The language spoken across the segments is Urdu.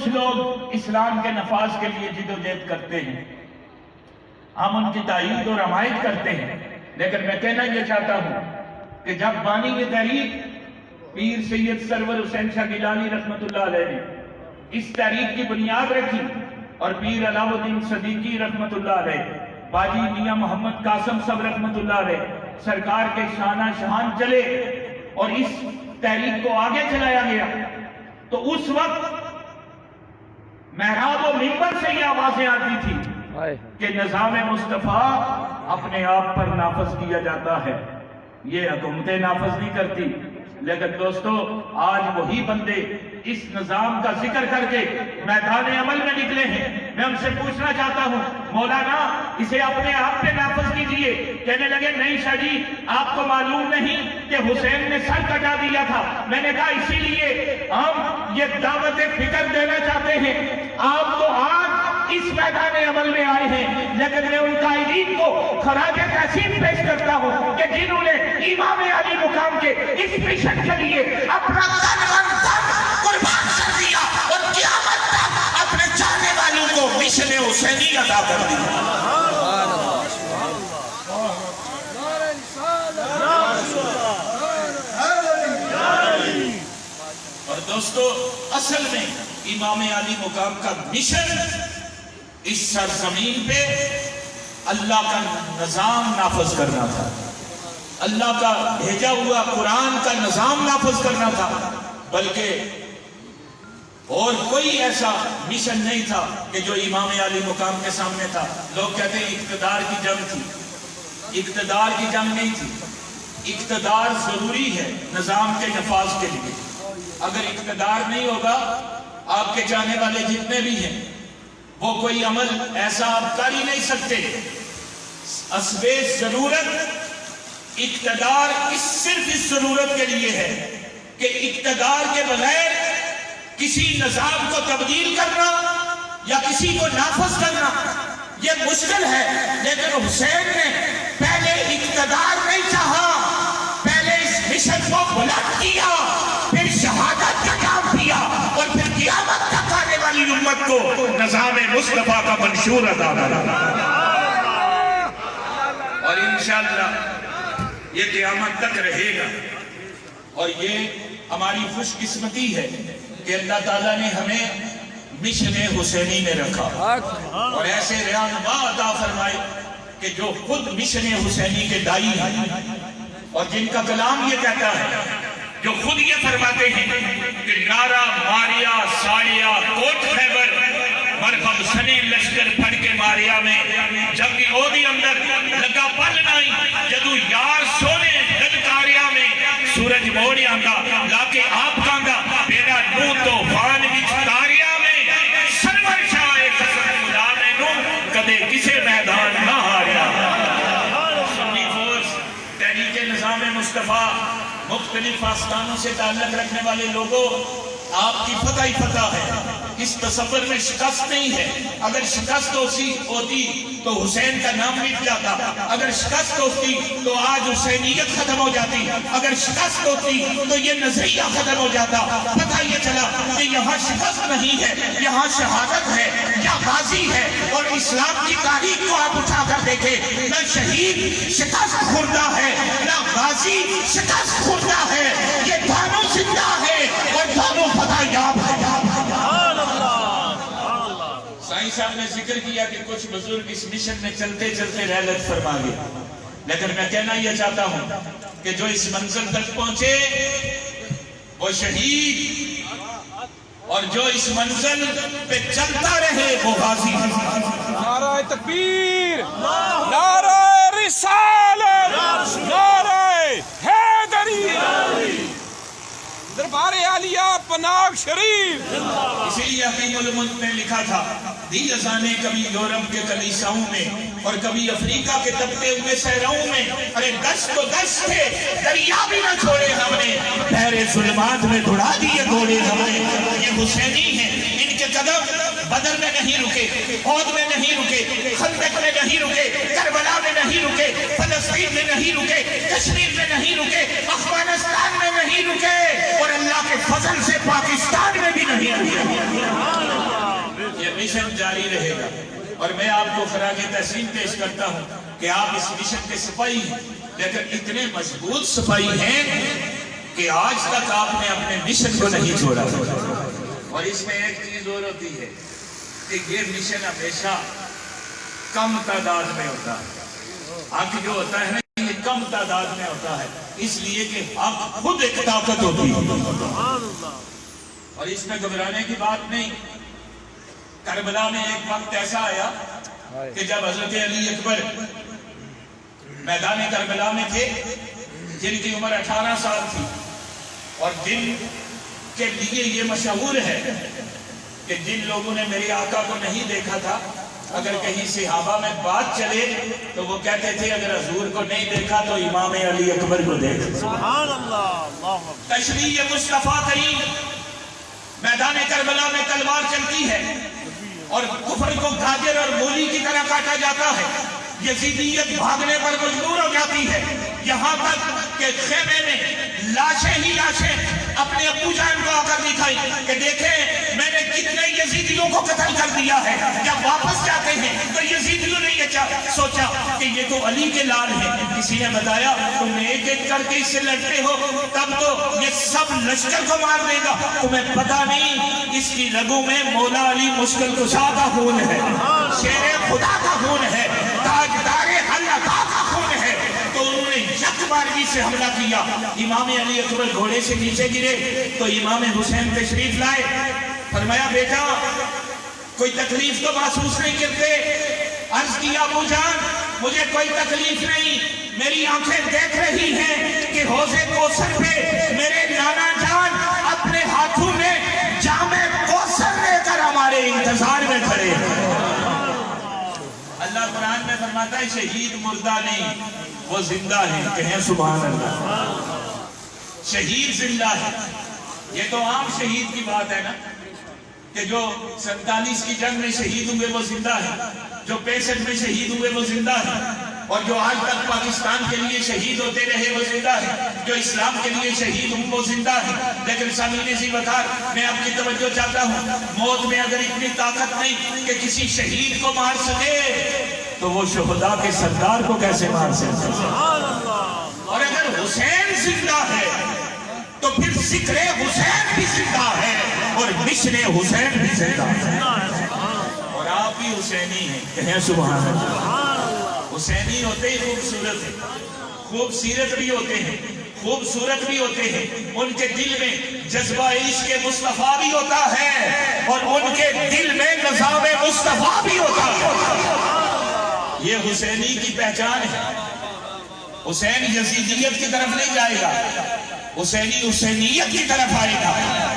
کچھ لوگ اسلام کے نفاذ کے لیے جدوجہد کرتے ہیں، ہم ان کی تائید اور حمایت کرتے ہیں، لیکن میں کہنا یہ چاہتا ہوں کہ جب بانی یہ تحریک پیر سید سرور حسین شاہ گیلانی رحمت اللہ علیہ نے اس تحریک کی بنیاد رکھی اور پیر علاؤ الدین صدیقی رحمت اللہ علیہ، باجی میاں محمد قاسم صاحب رحمت اللہ علیہ سرکار کے شانہ شہان چلے اور اس تحریک کو آگے چلایا گیا، تو اس وقت محراب و منبر سے یہ آوازیں آتی تھی کہ نظام مصطفیٰ اپنے آپ پر نافذ کیا جاتا ہے، یہ حکومتیں نافذ نہیں کرتی۔ لیکن دوستو آج وہی بندے اس نظام کا ذکر کر کے میدان عمل میں نکلے ہیں۔ میں ان سے پوچھنا چاہتا ہوں مولانا اسے اپنے آپ پہ نافذ کیجئے، کہنے لگے نہیں شاہ جی آپ کو معلوم نہیں کہ حسین نے سر کٹا دیا تھا۔ میں نے کہا اسی لیے ہم یہ دعوت فکر دینا چاہتے ہیں، آپ تو آج اس میدان عمل میں آئے ہیں، لیکن میں ان قائدین کو خراج تحسین پیش کرتا ہوں کہ جنہوں نے امام علی مقام کے اس مشن کے لیے اپنا تن من دم قربان کر دیا اور قیامت تک اپنے چاہنے والوں کو مشن حسینی عطا کر دیا۔ اور دوستو اصل میں امام علی مقام کا مشن اس سرزمین پہ اللہ کا نظام نافذ کرنا تھا، اللہ کا بھیجا ہوا قرآن کا نظام نافذ کرنا تھا، بلکہ اور کوئی ایسا مشن نہیں تھا کہ جو امام علی مقام کے سامنے تھا۔ لوگ کہتے ہیں اقتدار کی جنگ تھی، اقتدار کی جنگ نہیں تھی۔ اقتدار ضروری ہے نظام کے نفاذ کے لیے، اگر اقتدار نہیں ہوگا آپ کے چاہنے والے جتنے بھی ہیں وہ کوئی عمل ایسا آپ کر ہی نہیں سکتے۔ اسباب ضرورت اقتدار صرف اس ضرورت کے لیے ہے کہ اقتدار کے بغیر کسی نظام کو تبدیل کرنا یا کسی کو نافذ کرنا یہ مشکل ہے، لیکن حسین نے پہلے اقتدار نہیں چاہا، پہلے اس مشن کو بلند کیا، پھر شہادت کا کام کیا اور پھر قیامت تک آنے والی امت کو نظام مصطفیٰ کا منشور عطا کرنا۔ اور انشاءاللہ یہ قیامت تک رہے گا، اور یہ ہماری خوش قسمتی ہے کہ اللہ تعالیٰ نے ہمیں مشن حسینی میں رکھا اور ایسے رہنما عطا فرمائے کہ جو خود مشن حسینی کے دائی ہیں اور جن کا کلام یہ کہتا ہے، جو خود یہ فرماتے ہیں کہ نعرہ ماریا ساڑیا کوٹ خیبر مرخب سنے لشکر پھڑ کے ماریا میں جنگی عہدی اندر لگا پل نائی جدو یار سونے للکاریا میں سورج موڑی آنگا لاکے آپ کانگا بیڑا نو توفان وچ تاریا میں سرور شاہ قسم خدا میں نو کدے کسے میدان نہ ہاریا۔ سنی فورس تحریک نظام مصطفیٰ مختلف آستانوں سے تعلق رکھنے والے لوگوں، آپ کی فتح ہی فتح ہے، اس تصور میں شکست نہیں ہے۔ اگر شکست ہوتی تو حسین کا نام مٹ جاتا، اگر شکست ہوتی تو آج حسینیت ختم ہو جاتی، اگر شکست ہوتی تو یہ نظریہ ختم ہو جاتا۔ پتہ یہ چلا کہ یہاں شکست نہیں ہے، یہاں شہادت ہے یا غازی ہے۔ اور اسلام کی تاریخ کو آپ اٹھا کر دیکھیں، نہ شہید شکست خوردہ ہے، نہ غازی شکست خوردہ ہے، یہ دونوں زندہ ہے اور دونوں فتح یاب ہے۔ سائیں صاحب نے ذکر کیا کہ کچھ بزرگ اس مشن میں چلتے چلتے رحلت فرما گئے، لیکن میں کہنا یہ چاہتا ہوں کہ جو اس منزل تک پہنچے وہ شہید، اور جو اس منزل پہ چلتا رہے وہ غازی۔ نعرہ تکبیر، نعرہ رسالت، نعرہ حیدری، دربار عالیہ پناہ شریف۔ اسی لیے حکیم الملک نے لکھا تھا، دی ازانے کبھی یورپ کے کلیساؤں میں اور کبھی افریقہ کے تپتے ہوئے صحراؤں میں، ارے دست تو دست تھے، دریا بھی نہ چھوڑے ہم نے، بحر ظلمات میں دھڑا دیے گھوڑے ہم نے۔ یہ حسینی ہیں، ان کے قدم بدر میں نہیں رکے، احد میں نہیں رکے، خندق میں نہیں رکے، کربلا میں نہیں رکے، فلسطین میں نہیں رکے، کشمیر میں نہیں رکے، افغانستان میں نہیں رکے، اور اللہ کے فضل سے پاکستان میں بھی نہیں رکے۔ مشن جاری رہے گا، اور میں آپ کو خراج تحسین پیش کرتا ہوں کہ آپ اس مشن کے سپاہی ہیں، لیکن اتنے مضبوط سپاہی ہیں کہ آج تک آپ نے اپنے مشن کو نہیں چھوڑا۔ اور اس میں ایک چیز اور ہوتی ہے کہ یہ مشن ہمیشہ کم تعداد میں ہوتا ہے۔ حق جو ہوتا ہے نا، یہ کم تعداد میں ہوتا ہے، اس لیے کہ حق خود ایک طاقت ہوتی ہے، اور اس میں گھبرانے کی بات نہیں۔ کربلا میں ایک وقت ایسا آیا کہ جب حضرت علی اکبر میدان کربلا میں تھے، جن کی عمر 18 سال تھی، اور جن کے لیے یہ مشہور ہے کہ جن لوگوں نے میرے آقا کو نہیں دیکھا تھا، اگر کہیں صحابہ میں بات چلے تو وہ کہتے تھے اگر حضور کو نہیں دیکھا تو امام علی اکبر کو دیکھ۔ سبحان اللہ۔ تشریح مصطفیٰ کریم، میدان کربلا میں تلوار چلتی ہے اور کفر کو گاجر اور مولی کی طرح کاٹا جاتا ہے، یزیدیت بھاگنے پر مجبور ہو جاتی ہے، یہاں تک کہ خیمے میں لاشیں ہی لاشیں اپنے ابو جان کو آ کر دکھائی کہ دیکھیں میں نے کتنے یزیدیوں کو قتل کر دیا ہے۔ جب واپس جاتے ہیں تو یزیدیوں نے یہ سوچا کہ یہ تو علی کے لال ہیں۔ کسی نے بتایا تم ایک ایک کر کے اس سے لڑتے ہو، تب تو یہ سب لشکر کو مار دے گا، تمہیں پتہ نہیں اس کی رگوں میں مولا علی مشکل کشا کا خون ہے، شیر خدا کا خون ہے، تاجدار اللہ کا خون ہے۔ تو انہوں نے یک بارگی سے حملہ کیا، امام علی اکبر گھوڑے سے نیچے گرے تو امام حسین تشریف لائے، فرمایا بیٹا کوئی تکلیف تو محسوس نہیں کرتے؟ عرض کیا ابو جان مجھے کوئی تکلیف نہیں، میری آنکھیں دیکھ رہی ہیں کہ حوض کوثر پہ میرے نانا جان اپنے ہاتھوں میں جام کوثر لے کر ہمارے انتظار میں کھڑے ہیں۔ اللہ قرآن میں فرماتا ہے شہید مردہ نہیں، وہ زندہ ہے، کہیں سبحان اللہ۔ شہید زندہ ہے، یہ تو عام شہید کی بات ہے نا، کہ جو 47 کی جنگ میں شہید ہوئے وہ زندہ ہے، جو 65 میں شہید ہوئے وہ زندہ ہے، اور جو آج تک پاکستان کے لیے شہید ہوتے رہے وہ زندہ ہے، جو اسلام کے لیے شہید ہوں وہ زندہ ہے۔ لیکن سامعین ذی وقار میں آپ کی توجہ چاہتا ہوں، موت میں اگر اتنی طاقت نہیں کہ کسی شہید کو مار سکے تو وہ شہداء کے سردار کو کیسے مار سکتے؟ اور اگر حسین زندہ ہے تو پھر ذکر حسین بھی زندہ ہے اور مشن حسین بھی زندہ ہے، اور آپ بھی حسینی ہیں، کہیں سبحان اللہ۔ حسینی ہوتے ہی خوبصورت ہیں، خوبصورت بھی ہوتے ہیں، خوبصورت بھی ہوتے ہیں، ان کے دل میں جذبہ عشق مصطفیٰ بھی ہوتا ہے اور ان کے دل میں نظام مصطفیٰ بھی ہوتا ہے۔ یہ حسینی کی پہچان ہے۔ حسین یزیدیت کی طرف نہیں جائے گا، حسینی حسینیت کی طرف آئے گا۔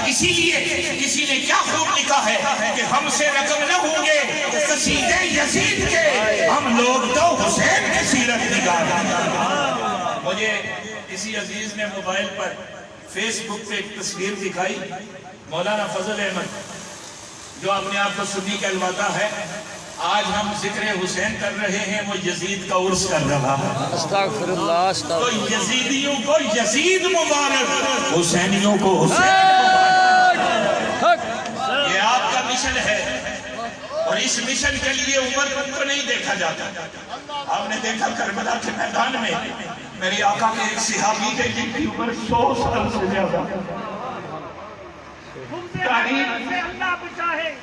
اسی لیے کسی نے کیا خوب لکھا ہے کہ ہم سے رقم نہ ہوں گے قصیدے یزید کے، ہم لوگ تو حسین کی سیرت نگار۔ مجھے کسی عزیز نے موبائل پر فیس بک پہ ایک تصویر دکھائی، مولانا فضل احمد جو اپنے آپ کو سنی کہلواتا ہے، آج ہم ذکر حسین کر رہے ہیں، وہ یزید کا عرس کر رہا ہے۔ استغفر اللہ۔ تو یزیدیوں کو یزید مبارک، حسینیوں کو حسین مبارک۔ یہ آپ کا مشن ہے، اور اس مشن کے لیے عمر کو نہیں دیکھا جاتا۔ آپ نے دیکھا کربلا کے میدان میں میرے آقا کے ایک صحابی کے جن کی عمر 100 سال سے زیادہ، تاریخ سے اللہ بچائے،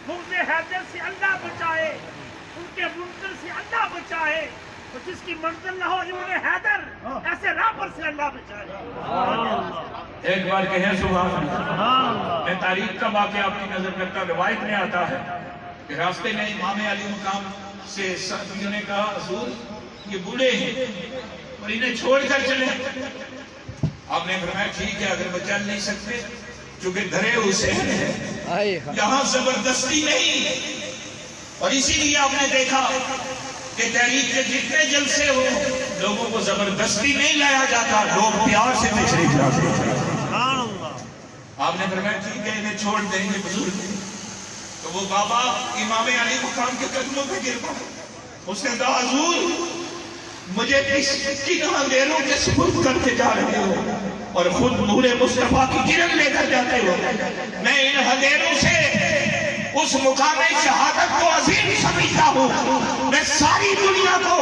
مغز حیدر سے اللہ بچائے، ان کے منزل سے اللہ بچائے، تو جس کی منزل نہ ہو ابن حیدر ایسے رابر سے اللہ بچائے۔ ایک بار کہیں سبحان اللہ۔ میں تاریخ کا واقعہ آپ کی نظر کرتا، روایت میں آتا ہے کہ راستے میں امام علی مقام سے صحابیوں نے کہا حضور یہ بوڑھے ہیں اور انہیں چھوڑ کر چلے۔ آپ نے فرمایا ٹھیک ہے، اگر وہ چل نہیں سکتے چونکہ دھرے حسین ہے، یہاں زبردستی نہیں۔ اور اسی لیے آپ نے دیکھا کہ تحریک کے جتنے جلسے ہو لوگوں کو زبردستی نہیں لایا جاتا، لوگ پیار سے تشریف لاتے ہیں۔ آپ نے فرمایا ٹھیک ہے انہیں چھوڑ دیں گے بزرگ۔ تو وہ بابا امام علی مقام کے قدموں پہ گر پڑا، اس نے کہا حضور مجھے کن اندھیروں کے سپرد کرتے جا رہے ہو اور خود نور مصطفیٰ کی کرن لے کر جاتے ہو، میں ان اندھیروں سے اس مقام شہادت کو عظیم سمجھتا ہوں. میں ساری دنیا کو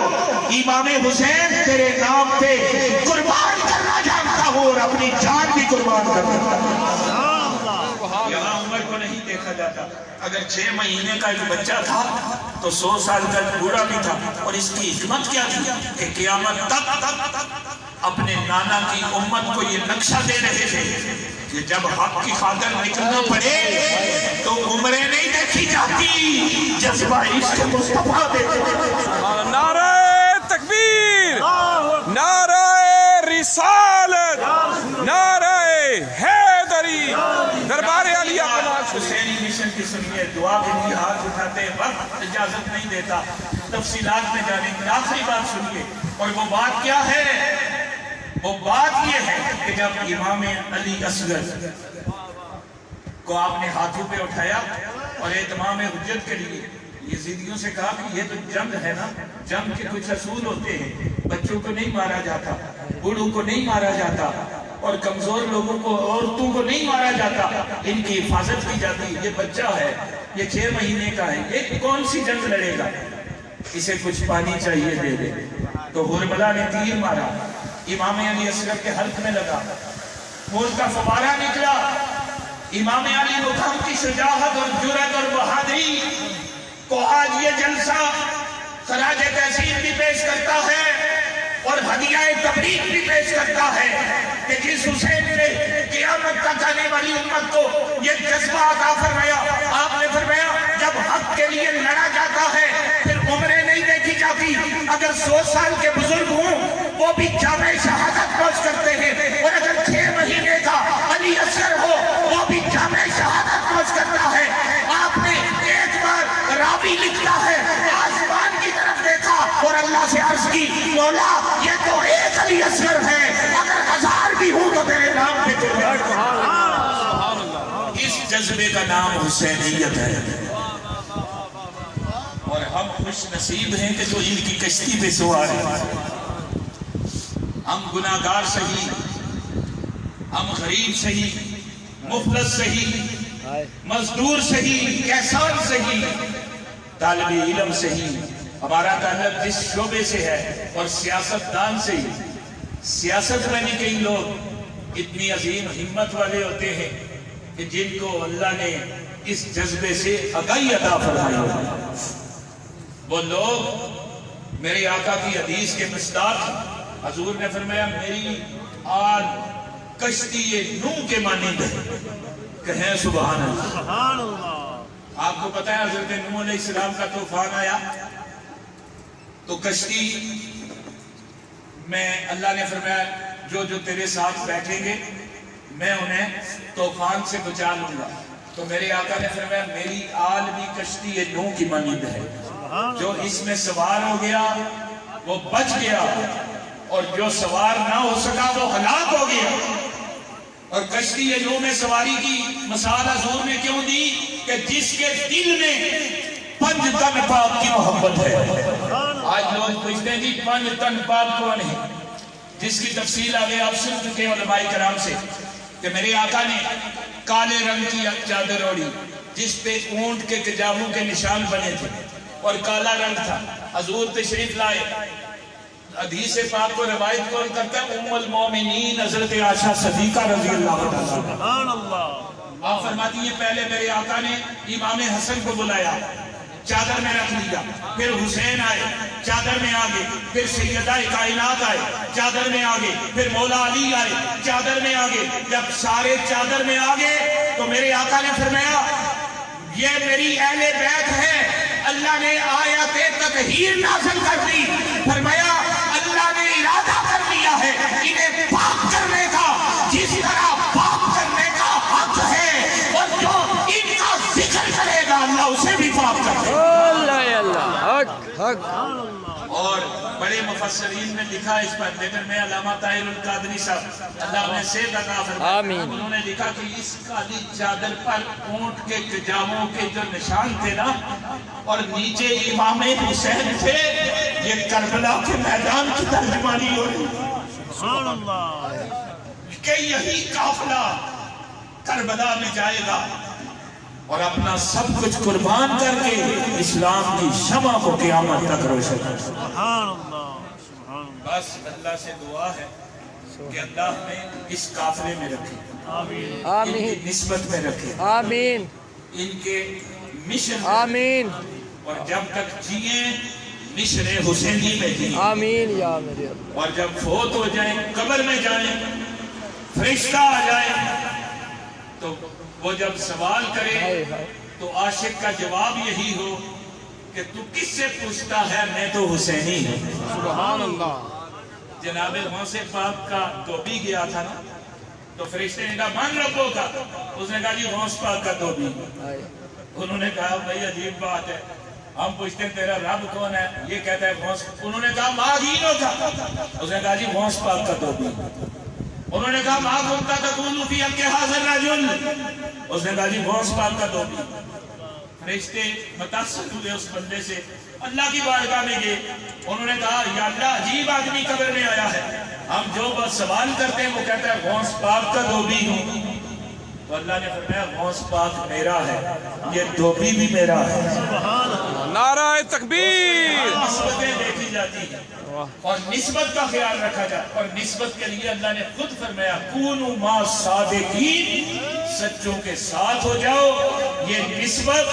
امام حسین تیرے نام پہ قربان کرنا جانتا ہوں اور اپنی جان بھی قربان کرنا چاہتا ہوں. یہاں عمر کو نہیں دیکھا جاتا. اگر 6 مہینے کا ایک بچہ تھا تو 100 سال کا بوڑھا بھی تھا. اور اس کی حکمت کیا تھی کہ قیامت تک اپنے نانا کی امت کو یہ نقشہ دے رہے تھے کہ جب حق کی خاطر نکلنا پڑے تو عمریں نہیں دیکھی جاتی, جذبہ عشق مصطفیٰ دیکھے. نعرہ تکبیر, نعرہ رسالت, نعرہ حیدری. دربار عالیہ پناہ حسینی مشن کی سنیے. دعا کے لیے ہاتھ اٹھاتے وقت اجازت نہیں دیتا تفصیلات میں جانے کی. آخری بات سنیے, اور وہ بات کیا ہے؟ وہ بات یہ ہے کہ جب امام علی اصغر کو آپ نے ہاتھوں پہ اٹھایا اور اتمام حجت کے لیے یزیدیوں سے کہا کہ یہ تو جنگ ہے نا, جنگ کے کچھ اصول ہوتے ہیں. بچوں کو نہیں مارا جاتا, بوڑھوں کو نہیں مارا جاتا, اور کمزور لوگوں کو, عورتوں کو نہیں مارا جاتا, ان کی حفاظت کی جاتی. یہ بچہ ہے, یہ 6 مہینے کا ہے, یہ کون سی جنگ لڑے گا؟ اسے کچھ پانی چاہیے, دے دے. تو ہرملہ نے تیر مارا, امام علی اصغر کے حلق میں لگا, خون کا فوارہ نکلا. امام علی مقام کی شجاعت اور جرأت اور بہادری کو آج یہ جلسہ خراج تحسین بھی پیش کرتا ہے اور ہدیہ تبریک بھی پیش کرتا ہے کہ جس حسین نے قیامت تک آنے والی امت کو یہ جذبہ عطا فرمایا. آپ نے فرمایا جب حق کے لیے لڑا جاتا ہے پھر عمریں نہیں دیکھی جاتی. اگر 100 سال کے بزرگ ہوں وہ بھی جامع شہادت پہنچ کرتے ہیں, اور اگر 6 مہینے کا علی اصغر ہو وہ بھی جامع شہادت پہنچ کرتا ہے. آپ نے ایک بار راوی لکھتا ہے آسمان کی طرف دیکھا اور اللہ سے عرض کی, مولا یہ تو ایک علی اصغر ہے, اگر 1000 بھی ہوں تو تیرے نام پہ اس جذبے کا نام حسینیت ہے. اور ہم خوش نصیب ہیں کہ جو ان کی کشتی پہ سوار ہیں. ہم گناہگار سہی, ہم غریب سہی, مفلس سہی, مزدور سہی, کسان سہی, طالب علم سہی, ہمارا تعلق جس شعبے سے ہے, اور سیاست دان سے ہی. سیاست میں نہیں کئی لوگ اتنی عظیم ہمت والے ہوتے ہیں کہ جن کو اللہ نے اس جذبے سے آگاہی عطا فرمائی ہے. وہ لوگ میرے آقا کی حدیث کے مصداق ہیں. حضور نے فرمایا میری آل کشتی نوح کے مانند ہے. کہیں سبحان اللہ. آپ کو پتہ ہے حضرت نوح علیہ السلام کا طوفان آیا تو کشتی میں اللہ نے فرمایا جو تیرے ساتھ بیٹھیں گے میں انہیں طوفان سے بچا لوں گا. تو میرے آقا نے فرمایا میری آل بھی کشتی نوح کی مانند ہے. جو اس میں سوار ہو گیا وہ بچ گیا, اور جو سوار نہ ہو سکا وہ ہلاک ہو گیا. اور کشتی نوح میں سواری کی مثال حضور نے کیوں دی کہ جس کے دل میں 5 تن پاک کی محبت ہے. آج لوگ پوچھتے ہیں جی 5 تن پاک کون ہے, جس کی تفصیل آگے آپ سن چکے علماء کرام سے کہ میرے آقا نے کالے رنگ کی چادر اوڑھی جس پہ اونٹ کے کجاووں کے نشان بنے تھے اور کالا رنگ تھا. حضور تشریف لائے. حدیث پاک کو روایت کون کرتا ہے؟ ام المومنین حضرت عائشہ صدیقہ رضی اللہ عنہا. آپ فرماتی ہیں پہلے میرے آقا نے امام حسن کو بلایا, چادر میں رکھ لیا, پھر حسین آئے, چادر میں آگے, پھر سیدہ کائنات آئے, چادر میں آگے, پھر مولا علی آئے, چادر میں آگے. جب سارے چادر میں آگے تو میرے آقا نے فرمایا یہ میری اہل بیت ہے. اللہ نے آیت تطہیر نازل کر دی. فرمایا اللہ نے ارادہ کر لیا ہے انہیں پاک کرنے کا جس طرح پاک کرنے کا حق ہے, اور جو ان کا ذکر کرے گا اللہ اسے بھی پاک کرے گا. اللہ حق حق. اور بڑے مفسرین نے لکھا اس پر, لیکن میں علامہ طاہر القادری صاحب اللہ انہیں صحت عطا فرمائے, انہوں نے لکھا کہ اس کالی چادر پر اونٹ کے کجاووں کے جو نشان تھے نا اور نیچے امام حسین تھے, یہ کربلا کے میدان کی ترجمانی ہو رہی سبحان اللہ. کہ یہی قافلہ کربلا میں جائے گا اور اپنا سب کچھ قربان کر کے اسلام کی شمع کو قیامت تک روشن کر. بس اللہ سے دعا ہے کہ اللہ ہمیں اس قافلے میں رکھے, ان کی آمین نسبت میں رکھے, آمین ان کے مشن میں آمین اور جب تک جیئیں مشن حسینی میں جیئیں, آمین یا میرے اللہ. اور جب فوت ہو جائیں قبر میں جائیں فرشتہ آ جائے تو وہ جب سوال کرے تو عاشق کا جواب یہی ہو کہ تو کس سے پوچھتا ہے, میں تو حسینی ہوں. سبحان اللہ. جناب غوث پاک کا دھوبی گیا تھا نا, تو فرشتے نے کہا من ربوں کا, اس نے کہا جی غوث پاک کا دھوبی. انہوں نے کہا بھائی عجیب بات ہے, ہم پوچھتے ہیں تیرا رب کون ہے, یہ کہتا ہے غوث. انہوں نے کہا ماغینوں کا, اس نے کہا جی غوث پاک کا دھوبی. انہوں نے کہا ما کنت تقول فی حق ھذا الرجل, اس نے کہا جی غوث پاک کا دھوبی. فرشتے متاثر ہوئے اس بندے سے, اللہ کی بارگاہ میں گئے. انہوں نے کہا یا اللہ عجیب آدمی قبر میں آیا ہے, ہم جو بس سوال کرتے ہیں وہ کہتا ہے غوث پاک کا دھوبی ہوں. تو اللہ نے فرمایا غوث پاک میرا ہے, یہ دھوبی بھی میرا ہے. نعرہ تکبیر. نسبتیں دیکھی جاتی ہیں اور نسبت کا خیال رکھا جائے, اور نسبت کے لیے اللہ نے خود فرمایا کونوا مع الصادقین, سچوں کے ساتھ ہو جاؤ. یہ نسبت